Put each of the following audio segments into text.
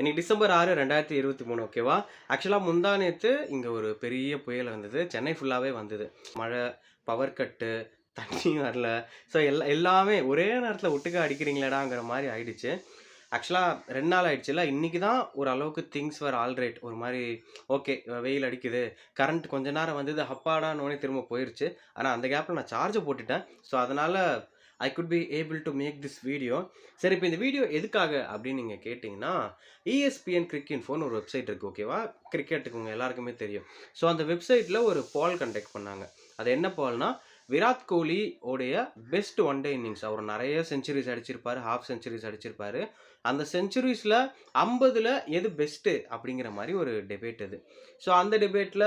இன்னைக்கு டிசம்பர் 6 2023 ஓகேவா? ஆக்சுவலா முந்தா நேத்து இங்க ஒரு பெரிய புயல் வந்தது. சென்னை ஃபுல்லாவே வந்தது. மழை, பவர் கட்டு, தண்ணி வரல. ஸோ எல்லாமே ஒரே நேரத்துல ஒட்டுக்கா அடிக்கிறீங்களேடாங்கிற மாரி ஆயிடுச்சு. ஆக்சுவலா 2 நாள் ஆயிடுச்சுல்ல. இன்னைக்கு தான் ஓரளவுக்கு திங்ஸ் வர் ஆல் ரைட். ஒரு மாரி ஓகே வெயில் அடிக்குது. கரண்ட் கொஞ்ச நேரம் வந்தது. ஹப்பாடான்னோனே திரும்ப போயிருச்சு. ஆனா அந்த கேப்ல நான் சார்ஜ போட்டுட்டேன். ஸோ அதனால I could be able to make this video. சரி, இப்போ இந்த வீடியோ எதுக்காக அப்படின்னு நீங்க கேட்டீங்கன்னா, ESPN கிரிக்இன்ஃபோன்னு ஒரு வெப்சைட் இருக்கு ஓகேவா? கிரிக்கெட்டுக்கு உங்க எல்லாருக்குமே தெரியும். ஸோ அந்த வெப்சைட்ல ஒரு போல் கண்டக்ட் பண்ணாங்க. அது என்ன போல்னா, விராட் கோலி உடைய பெஸ்ட் ஒன் டே இன்னிங்ஸ். அவர் நிறைய செஞ்சுரிஸ் அடிச்சிருப்பாரு, ஹாஃப் செஞ்சுரிஸ் அடிச்சிருப்பாரு. அந்த செஞ்சுரிஸ்ல 50ல எது பெஸ்ட் அப்படிங்கிற மாதிரி ஒரு டிபேட் அது. ஸோ அந்த டிபேட்ல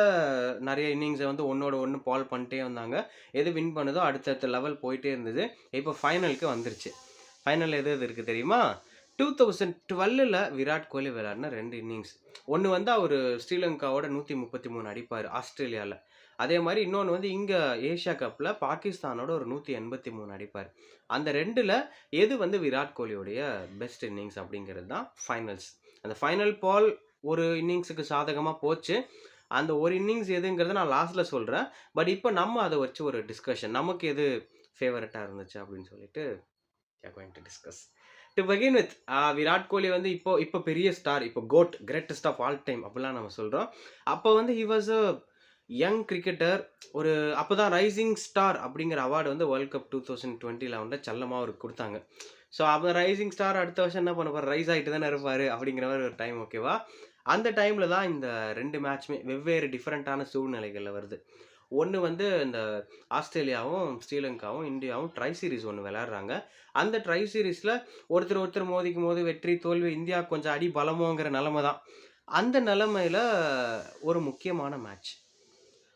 நிறைய இன்னிங்ஸை வந்து ஒன்னோட ஒன்று பால் பண்ணிட்டே வந்தாங்க. எது வின் பண்ணுதோ அடுத்தடுத்த லெவல் போயிட்டே இருந்தது. இப்போ ஃபைனலுக்கு வந்துருச்சு. ஃபைனல் எது எது இருக்குது தெரியுமா? 2012ல் விராட் கோலி விளையாடின 2 இன்னிங்ஸ். ஒன்று வந்து அவர் ஸ்ரீலங்காவோட 133 அடிப்பார் ஆஸ்திரேலியாவில். அதே மாதிரி இன்னொன்று வந்து இங்கே ஏஷியா கப்பில் பாகிஸ்தானோட ஒரு 183 அடிப்பார். அந்த 2ல் எது வந்து விராட் கோலியோடைய பெஸ்ட் இன்னிங்ஸ் அப்படிங்கிறது தான் ஃபைனல்ஸ். அந்த ஃபைனல் பால் ஒரு இன்னிங்ஸுக்கு சாதகமாக போச்சு. அந்த ஒரு இன்னிங்ஸ் எதுங்கிறத நான் லாஸ்ட்டில் சொல்கிறேன். பட் இப்போ நம்ம அதை வச்சு ஒரு டிஸ்கஷன், நமக்கு எது ஃபேவரட்டாக இருந்துச்சு அப்படின்னு சொல்லிட்டு going to discuss. To begin with, Virat Kohli வந்து இப்போ பெரிய ஸ்டார், இப்போ GOAT, greatest of all time அப்படிலாம் நம்ம சொல்கிறோம். அப்போ வந்து he was a young cricketer. ஒரு அப்போ தான் ரைசிங் ஸ்டார் அப்படிங்கிற அவார்டு வந்து வேர்ல்ட் கப் 2020ல் வந்து செல்லமாக அவருக்கு கொடுத்தாங்க. ஸோ அப்போ ரைசிங் ஸ்டார் அடுத்த வருஷம் என்ன பண்ண போகிறார், ரைஸ் ஆகிட்டு தானே இருப்பார் அப்படிங்கிற மாதிரி ஒரு டைம் ஓகேவா? அந்த டைமில் தான் இந்த 2 மேட்ச்மே வெவ்வேறு டிஃப்ரெண்ட்டான சூழ்நிலைகளில் வருது. ஒன்று வந்து இந்த ஆஸ்திரேலியாவும் ஸ்ரீலங்காவும் இந்தியாவும் ட்ரை சீரிஸ் ஒன்று விளையாடுறாங்க. அந்த ட்ரை சீரிஸில் ஒருத்தர் மோதிக்கும் போது வெற்றி தோல்வி இந்தியா கொஞ்சம் அடி பலமோங்கிற நிலமை தான். அந்த நிலமையில் ஒரு முக்கியமான மேட்ச்.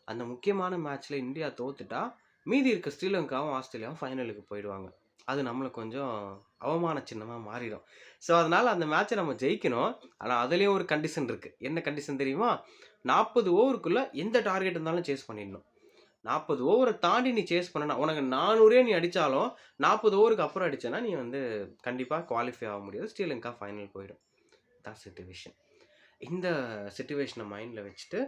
அந்த முக்கியமான மேட்ச்சில் இந்தியா தோத்துட்டா மீதி இருக்க ஸ்ரீலங்காவும் ஆஸ்திரேலியாவும் ஃபைனலுக்கு போயிடுவாங்க. அது நம்மளுக்கு கொஞ்சம் அவமான சின்னமாக மாறிடும். ஸோ அதனால் அந்த மேட்சை நம்ம ஜெயிக்கணும். ஆனால் அதுலேயும் ஒரு கண்டிஷன் இருக்குது. என்ன கண்டிஷன் தெரியுமா? 40 ஓவருக்குள்ளே எந்த டார்கெட் இருந்தாலும் சேஸ் பண்ணிடணும். 40 ஓவரை தாண்டி நீ சேஸ் பண்ணனா, உனக்கு 400 நீ அடித்தாலும் 40 ஓவருக்கு அப்புறம் அடிச்சேன்னா நீ வந்து கண்டிப்பாக குவாலிஃபை ஆக முடியாது. ஸ்ரீலங்கா ஃபைனல் போயிடும். தான் சிச்சுவேஷன். இந்த சிச்சுவேஷனை மைண்டில் வச்சுட்டு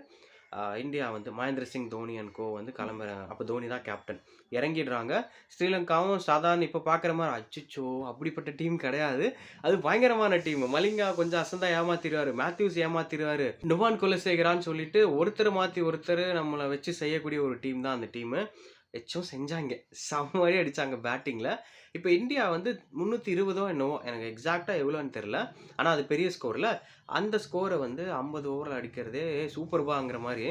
இந்தியா வந்து மகேந்திர சிங் தோனி அண்ட் கோ வந்து கிளம்புறாங்க. அப்போ தோனி தான் கேப்டன். இறங்கிடுறாங்க. ஸ்ரீலங்காவும் சாதாரண இப்போ பார்க்குற மாதிரி அச்சிச்சோ அப்படிப்பட்ட டீம் கிடையாது. அது பயங்கரமான டீம். மலிங்கா கொஞ்சம் அசந்தா ஏமாத்திடுவார், மேத்யூஸ் ஏமாத்திடுவார், நுவான் குலசேகரான்னு சொல்லிட்டு ஒருத்தர் மாற்றி ஒருத்தர் நம்மளை வச்சு செய்யக்கூடிய ஒரு டீம் தான் அந்த டீமு. வச்சும் செஞ்சாங்க. செம்ம அடித்தாங்க பேட்டிங்கில். இப்போ இந்தியா வந்து 320 என்னவோ, எனக்கு எக்ஸாக்டாக எவ்வளோன்னு தெரில. ஆனால் அது பெரிய ஸ்கோரில். அந்த ஸ்கோரை வந்து 50 ஓவரில் அடிக்கிறதே சூப்பர்பாங்கிற மாதிரி.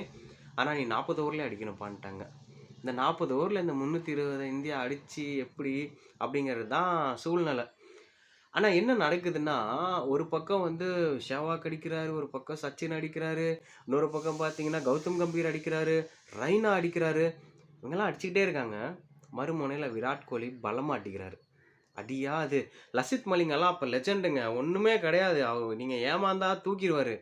ஆனால் நீ 40 ஓவர்லேயே அடிக்கணும்ப்பான்ட்டாங்க. இந்த 40 ஓவரில் இந்த 320 இந்தியா அடித்து எப்படி அப்படிங்கிறது தான் சூழ்நிலை. ஆனால் என்ன நடக்குதுன்னா, ஒரு பக்கம் வந்து ஷெவாக் அடிக்கிறாரு, ஒரு பக்கம் சச்சின் அடிக்கிறாரு, இன்னொரு பக்கம் பார்த்தீங்கன்னா கௌதம் கம்பீர் அடிக்கிறாரு, ரெய்னா அடிக்கிறாரு. இவங்கெல்லாம் அடிச்சுக்கிட்டே இருக்காங்க. மறுமுனையில் விராட் கோலி பலமாக அடிக்கிறாரு. அடியா அது லசித் மலிங்கெல்லாம் அப்போ லெஜெண்டுங்க, ஒன்றுமே கிடையாது. நீங்கள் ஏமாந்தா தூக்கிடுவார்.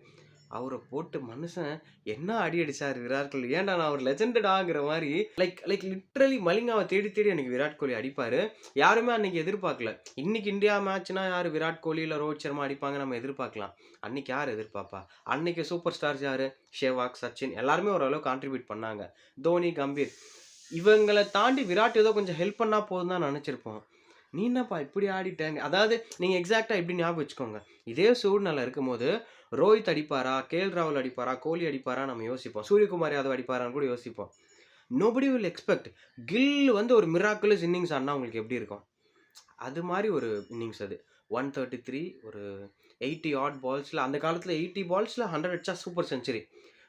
அவரை போட்டு மனுஷன் என்ன அடி அடிச்சார் விராட் கோலி. ஏன்டா நான் ஒரு லெஜெண்டடாங்கிற மாதிரி லைக் லிட்ரலி மலிங்காவை தேடி தேடி எனக்கு விராட் கோலி அடிப்பார். யாருமே அன்னைக்கு எதிர்பார்க்கல. இன்னைக்கு இந்தியா மேட்ச்னா யார் விராட் கோலி இல்லை ரோஹித் சர்மா அடிப்பாங்க நம்ம எதிர்பார்க்கலாம். அன்னைக்கு யார் எதிர்பார்ப்பா? அன்னைக்கு சூப்பர் ஸ்டார்ஸ் யார்? ஷெவாக், சச்சின் எல்லாருமே ஓரளவு கான்ட்ரிபியூட் பண்ணாங்க. தோனி, கம்பீர் இவங்களை தாண்டி விராட் ஏதோ கொஞ்சம் ஹெல்ப் பண்ணால் போதும் தான் நினச்சிருப்போம். நீ என்னப்பா இப்படி ஆடிட்டாங்க. அதாவது நீங்கள் எக்ஸாக்டாக எப்படி ஞாபகம் வச்சுக்கோங்க. இதே சூழ்நிலை இருக்கும்போது ரோஹித் அடிப்பாரா, கேஎல் ராகுல் அடிப்பாரா, கோலி அடிப்பாரா நம்ம யோசிப்போம். சூரியகுமார் யாதவ் அடிப்பாரான்னு கூட யோசிப்போம். Nobody will expect. கில் வந்து ஒரு மிராக்குலஸ் இன்னிங்ஸ் ஆடினா உங்களுக்கு எப்படி இருக்கும்? அது மாதிரி ஒரு இன்னிங்ஸ் அது. 133 ஒரு 80 ஆட் பால்ஸில். அந்த காலத்தில் 80 பால்ஸில் 100 அடிச்சா சூப்பர் செஞ்சுரி.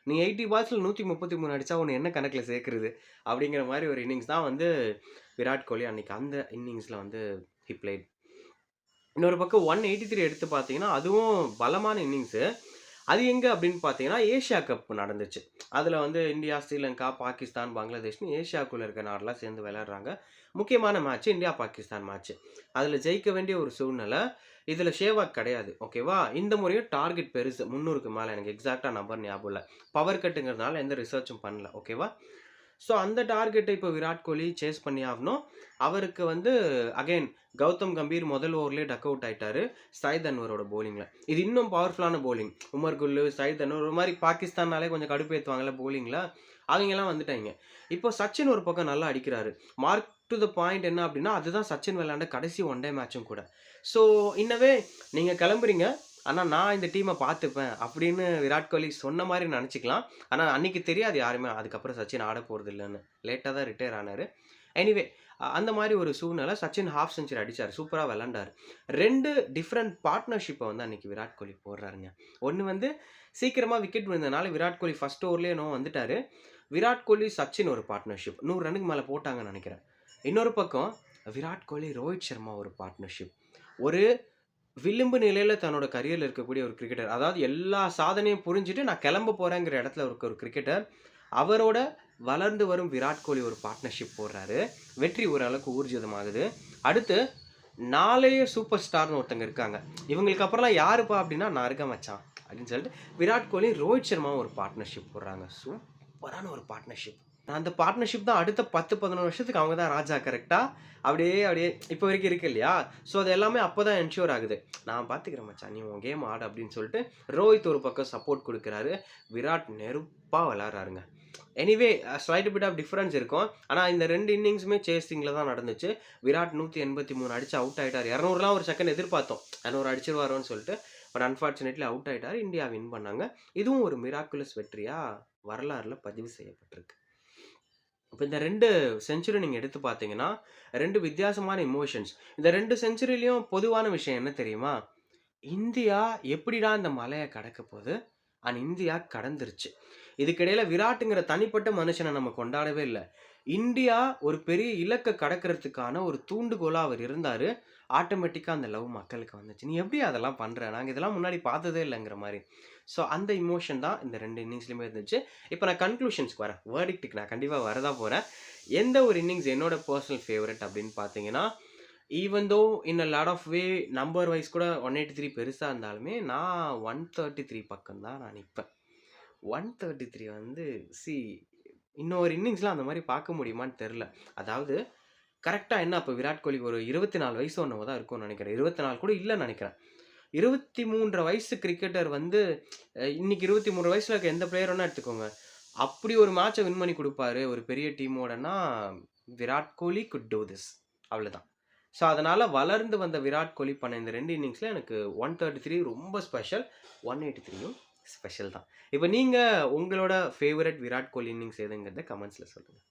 நீ 80 பால்ஸில் 133 அடித்தா ஒன்று என்ன கணக்கில் சேர்க்குறது அப்படிங்கிற மாதிரி ஒரு இன்னிங்ஸ் தான் வந்து விராட் கோலி அன்றைக்கி அந்த இன்னிங்ஸில் வந்து ஹி பிளேட். இன்னொரு பக்கம் 183 எடுத்து பார்த்தீங்கன்னா அதுவும் பலமான இன்னிங்ஸு. அது எங்கே அப்படின்னு பார்த்தீங்கன்னா ஏஷியா கப் நடந்துச்சு. அதில் வந்து இந்தியா, ஸ்ரீலங்கா, பாகிஸ்தான், பங்களாதேஷ்னு ஏஷியாவுக்குள்ளே இருக்க நாடெலாம் சேர்ந்து விளையாடுறாங்க. முக்கியமான மேட்ச்சு இந்தியா பாகிஸ்தான் மேட்ச்சு. அதில் ஜெயிக்க வேண்டிய ஒரு சூழ்நிலை. இதில் ஷேவாக் கிடையாது ஓகேவா? இந்த முறையும் டார்கெட் பெருசு 300க்கு மேலே. எனக்கு எக்ஸாக்டாக நம்பர் ஞாபகம் இல்லை. பவர் கட்டுங்கிறதுனால எந்த ரிசர்ச்சும் பண்ணல ஓகேவா? ஸோ அந்த டார்கெட்டை இப்போ விராட் கோலி சேஸ் பண்ணி ஆகணும். அவருக்கு வந்து அகைன் கௌதம் கம்பீர் முதல் ஓவர்லேயே டக் அவுட் ஆயிட்டாரு சையத் அன்வரோட போலிங்கில். இது இன்னும் பவர்ஃபுல்லான போலிங். உமர் குல்லு, சையத் அன்வர் ஒரு மாதிரி பாகிஸ்தான்னாலே கொஞ்சம் கடுப்பேற்றுவாங்கல்ல போலிங்கில், அவங்கெல்லாம் வந்துட்டாங்க. இப்போ சச்சின் ஒரு பக்கம் நல்லா அடிக்கிறாரு. மார்க் டு த பாயிண்ட் என்ன அப்படின்னா, அதுதான் சச்சின் விளையாண்ட கடைசி ஒன் டே மேட்சும் கூட. ஸோ இன்னவே நீங்கள் கிளம்புறீங்க, ஆனால் நான் இந்த டீமை பார்த்துப்பேன் அப்படின்னு விராட் கோலி சொன்ன மாதிரி நினச்சிக்கலாம். ஆனால் அன்றைக்கி தெரியாது யாருமே அதுக்கப்புறம் சச்சின் ஆட போகிறது இல்லைன்னு. லேட்டாக தான் ரிட்டையர் ஆனார். எனிவே அந்த மாதிரி ஒரு சூழ்நிலை சச்சின் ஹாஃப் செஞ்சுரி அடித்தார், சூப்பராக விளாண்டார். 2 டிஃப்ரெண்ட் பார்ட்னர்ஷிப்பை வந்து அன்றைக்கி விராட் கோலி போடுறாருங்க. ஒன்று வந்து சீக்கிரமாக விக்கெட் விழுந்ததுனால விராட் கோலி ஃபஸ்ட் ஓவர்லேயே வந்துட்டார். விராட் கோலி சச்சின் ஒரு பார்ட்னர்ஷிப் 100 ரன்னுக்கு மேலே போட்டாங்கன்னு நினைக்கிறேன். இன்னொரு பக்கம் விராட் கோலி ரோஹித் சர்மா ஒரு பார்ட்னர்ஷிப். ஒரு விளிம்பு நிலையில் தன்னோட கரியரில் இருக்கக்கூடிய ஒரு கிரிக்கெட்டர், அதாவது எல்லா சாதனையும் புரிஞ்சுட்டு நான் கிளம்ப போகிறேங்கிற இடத்துல இருக்க ஒரு கிரிக்கெட்டர், அவரோட வளர்ந்து வரும் விராட் கோலி ஒரு பார்ட்னர்ஷிப் போடுறாரு. வெற்றி ஓரளவுக்கு ஊர்ஜிதமாகுது. அடுத்து நாளைய சூப்பர் ஸ்டார்னு ஒருத்தங்க இருக்காங்க. இவங்களுக்கு அப்புறம்லாம் யாருப்பா அப்படின்னா, நான் இருக்க மச்சான் அப்படின்னு சொல்லிட்டு விராட் கோலி ரோஹித் சர்மாவும் ஒரு பார்ட்னர்ஷிப் போடுறாங்க. சூப்பரான ஒரு பார்ட்னர்ஷிப். அந்த பார்ட்னர்ஷிப் தான் அடுத்த 10-11 வருஷத்துக்கு அவங்க தான் ராஜா. கரெக்டாக அப்படியே அப்படியே இப்போ வரைக்கும் இருக்கு இல்லையா? ஸோ அது எல்லாமே அப்போ தான் என்ஷூர் ஆகுது. நான் பார்த்துக்கிறேன் மச்சான், நீ உன் கேம் ஆடு அப்படின்னு சொல்லிட்டு ரோஹித் ஒரு பக்கம் சப்போர்ட் கொடுக்குறாரு. விராட் நெருப்பாக விளாட்றாருங்க. Anyway slight bit of difference இருக்கும். ஆனால் இந்த 2 இன்னிங்ஸுமே சேசிங்கில் தான் நடந்துச்சு. விராட் 183 அடிச்சு அவுட் ஆகிட்டார். 200லாம் ஒரு செகண்ட் எதிர்பார்த்தோம் 200 அடிச்சிருவாரோன்னு சொல்லிட்டு. பட் அன்ஃபார்ச்சுனேட்லி அவுட் ஆகிட்டார். இந்தியா வின் பண்ணாங்க. இதுவும் ஒரு மிராக்குலஸ் வெற்றியாக வரலாறில் பதிவு செய்யப்பட்டிருக்கு. இப்போ இந்த 2 செஞ்சுரி நீங்கள் எடுத்து பார்த்தீங்கன்னா 2 வித்தியாசமான இமோஷன்ஸ். இந்த 2 செஞ்சுரிலையும் பொதுவான விஷயம் என்ன தெரியுமா? இந்தியா எப்படிடா இந்த மலையை கடக்க போகுது, அண்ட் இந்தியா கடந்துருச்சு. இதுக்கிடையில விராட்டுங்கிற தனிப்பட்ட மனுஷனை நம்ம கொண்டாடவே இல்லை. இந்தியா ஒரு பெரிய இலக்கை கடக்கிறதுக்கான ஒரு தூண்டுகோலாக அவர் இருந்தார். ஆட்டோமேட்டிக்காக அந்த லவ் மக்களுக்கு வந்துச்சு. நீ எப்படி அதெல்லாம் பண்ணுற, நாங்கள் இதெல்லாம் முன்னாடி பார்த்ததே இல்லைங்கிற மாதிரி. ஸோ அந்த இமோஷன் தான் இந்த 2 இன்னிங்ஸ்லையுமே இருந்துச்சு. இப்போ நான் கன்க்ளூஷன்ஸ்க்கு வரேன். வேர்டிக்ட்டுக்கு நான் கண்டிப்பாக வரதான் போகிறேன். எந்த ஒரு இன்னிங்ஸ் என்னோட பர்சனல் ஃபேவரட் அப்படின்னு பார்த்தீங்கன்னா, even though in a lot of way number wise கூட 183 பெருசாக இருந்தாலுமே நான் 133 பக்கம் தான் நான் நிற்பேன். 133 வந்து இன்னொரு இன்னிங்ஸ்லாம் அந்த மாதிரி பார்க்க முடியுமான்னு தெரில. அதாவது கரெக்டாக என்ன அப்போ விராட் கோலிக்கு ஒரு 24 வயசு ஒன்று தான் இருக்கும்னு நினைக்கிறேன். 24 கூட இல்லைன்னு நினைக்கிறேன். 23 வயசு கிரிக்கெட்டர் வந்து இன்னைக்கு 23 வயசில் இருக்க எந்த பிளேயர் வேணா எடுத்துக்கோங்க, அப்படி ஒரு மேட்சை வின் பண்ணி கொடுப்பாரு ஒரு பெரிய டீமோடனா, Virat Kohli good do this. அவ்வளோதான். ஸோ அதனால் வளர்ந்து வந்த விராட் கோலி பண்ண இந்த 2 இன்னிங்ஸில் எனக்கு 133 ரொம்ப ஸ்பெஷல், 183யும் ஸ்பெஷல் தான். இப்போ நீங்கள் உங்களோட ஃபேவரட் விராட் கோலி இன்னிங்ஸ் எதுங்கிறத கமெண்ட்ஸில் சொல்லுங்கள்.